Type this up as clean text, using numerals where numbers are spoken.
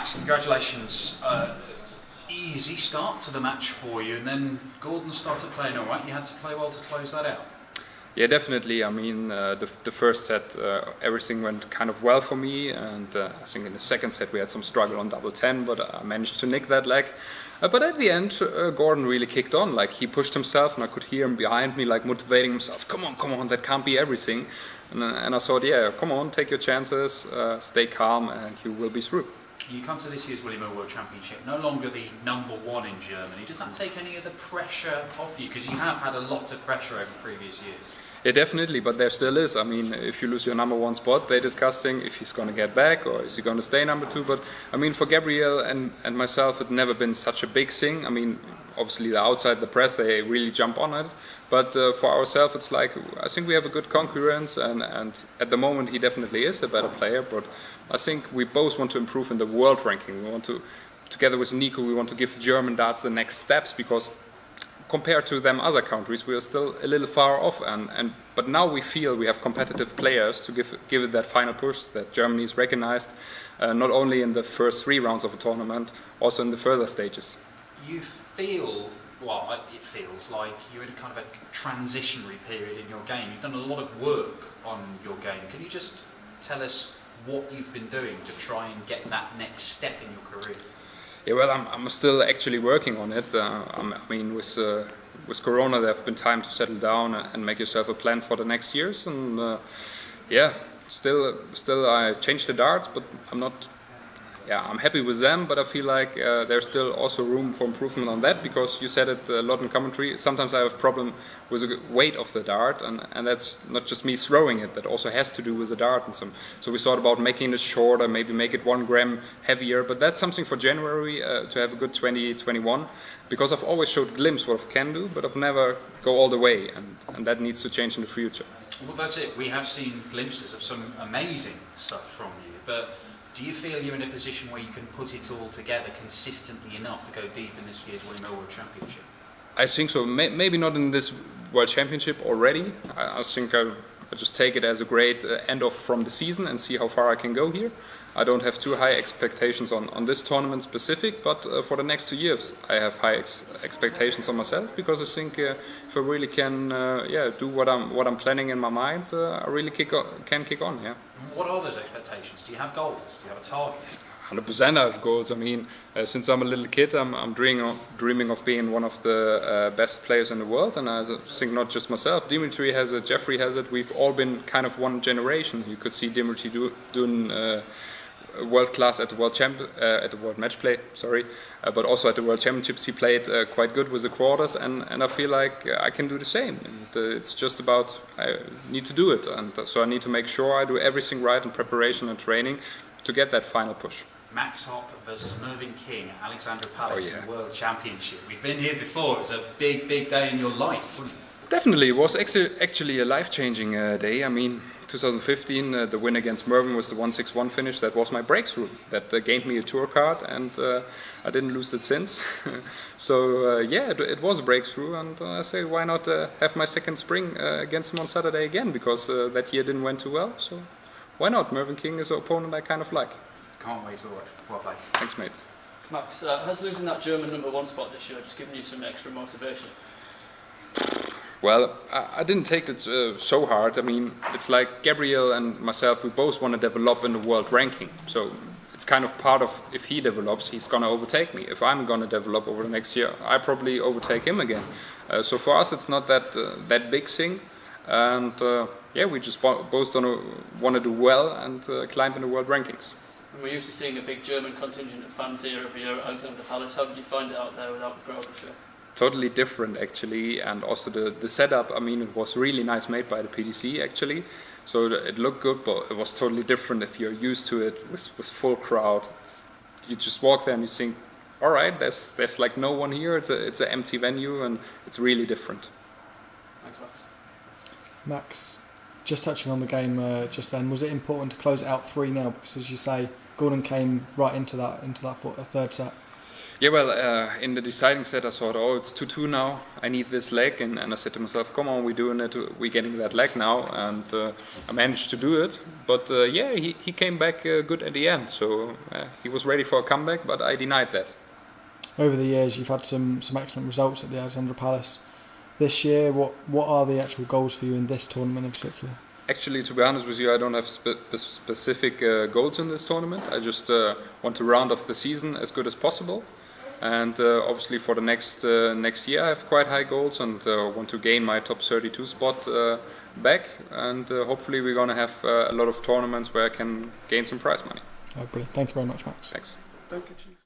Max, congratulations. Easy start to the match for you, and then Gordon started playing all right. You had to play well to close that out. Yeah, definitely. I mean, the first set, everything went kind of well for me, and I think in the second set we had some struggle on double 10, but I managed to nick that leg. But at the end, Gordon really kicked on. Like, he pushed himself, and I could hear him behind me, like, motivating himself. Come on, that can't be everything. And I thought, yeah, come on, take your chances, stay calm, and you will be through. You come to this year's Winmau World Championship, no longer the #1 in Germany. Does that take any of the pressure off you? Because you have had a lot of pressure over previous years. Yeah, definitely, but there still is. I mean, if you lose your #1 spot, they're discussing if he's going to get back or is he going to stay #2. But I mean, for Gabriel and myself, it's never been such a big thing. I mean, obviously the outside, the press, they really jump on it. But for ourselves, it's like, I think we have a good concurrence, and at the moment he definitely is a better player. But I think we both want to improve in the world ranking. We want to, together with Nico, we want to give German darts the next steps, because compared to them other countries, we are still a little far off. But now we feel we have competitive players to give it that final push, that Germany is recognized, not only in the first 3 rounds of a tournament, also in the further stages. You feel, well, it feels like you're in kind of a transitionary period in your game. You've done a lot of work on your game. Can you just tell us what you've been doing to try and get that next step in your career? Yeah, well, I'm still actually working on it. I mean, with Corona, there have been time to settle down and make yourself a plan for the next years. And yeah, still, I changed the darts, but I'm not. Yeah, I'm happy with them, but I feel like there's still also room for improvement on that, because you said it a lot in commentary. Sometimes I have a problem with the weight of the dart, and that's not just me throwing it, that also has to do with the dart. And so we thought about making it shorter, maybe make it 1 gram heavier, but that's something for January, to have a good 2021, because I've always showed glimpses what I can do, but I've never go all the way, and that needs to change in the future. Well, that's it. We have seen glimpses of some amazing stuff from you, but do you feel you're in a position where you can put it all together consistently enough to go deep in this year's Winmau World Championship? I think so. Maybe not in this World Championship already. I think I just take it as a great end off from the season and see how far I can go here. I don't have too high expectations on this tournament specific, but for the next 2 years I have high expectations on myself, because I think if I really can do what I'm planning in my mind, I really can kick on. Yeah. What are those expectations? Do you have goals? Do you have a target? 100% I have goals. I mean, since I'm a little kid, I'm dreaming of being one of the best players in the world, and I think not just myself. Dimitri has it, Jeffrey has it. We've all been kind of one generation. You could see Dimitri doing world class at the world match play, but also at the World Championships he played quite good with the quarters, and I feel like I can do the same. And it's just about, I need to do it, and so I need to make sure I do everything right in preparation and training to get that final push. Max Hopp versus Mervyn King, Alexandra Palace in the World Championship. We've been here before. It was a big day in your life, wasn't it? Definitely, it was actually a life-changing day. I mean, 2015, the win against Mervyn was the 1-6-1 finish. That was my breakthrough. That gained me a tour card, and I didn't lose it since. So it was a breakthrough, and I say, why not have my second spring against him on Saturday again? Because that year didn't went too well. So why not? Mervyn King is an opponent I kind of like. Can't wait to watch. Well played. Thanks, mate. Max, has losing that German #1 spot this year just given you some extra motivation? Well, I didn't take it so hard. I mean, it's like Gabriel and myself, we both want to develop in the world ranking. So it's kind of part of, if he develops, he's going to overtake me. If I'm going to develop over the next year, I probably overtake him again. So for us, it's not that big thing. And we just both want to do well and climb in the world rankings. And we're used to seeing a big German contingent of fans here every year at Alexandra Palace. How did you find it out there without the crowd this year? Totally different actually, and also the setup, I mean, it was really nice made by the PDC actually, so it looked good, but it was totally different if you're used to it with full crowd. You just walk there and you think, all right, there's like no one here, it's an empty venue, and it's really different. Thanks, Max. Max, just touching on the game just then, was it important to close it out 3-0, because as you say, Gordon came right into that third set? Yeah, well, in the deciding set, I thought, oh, it's 2-2 now. I need this leg, and I said to myself, come on, we're doing it. We're getting that leg now, and I managed to do it. But yeah, he came back good at the end, so he was ready for a comeback, but I denied that. Over the years, you've had some excellent results at the Alexandra Palace. This year, what are the actual goals for you in this tournament in particular? Actually, to be honest with you, I don't have specific goals in this tournament. I just want to round off the season as good as possible. And obviously for the next year I have quite high goals and want to gain my top 32 spot back, and hopefully we're going to have a lot of tournaments where I can gain some prize money. Oh, brilliant. Thank you very much, Max. Thanks. Thank you, Chief.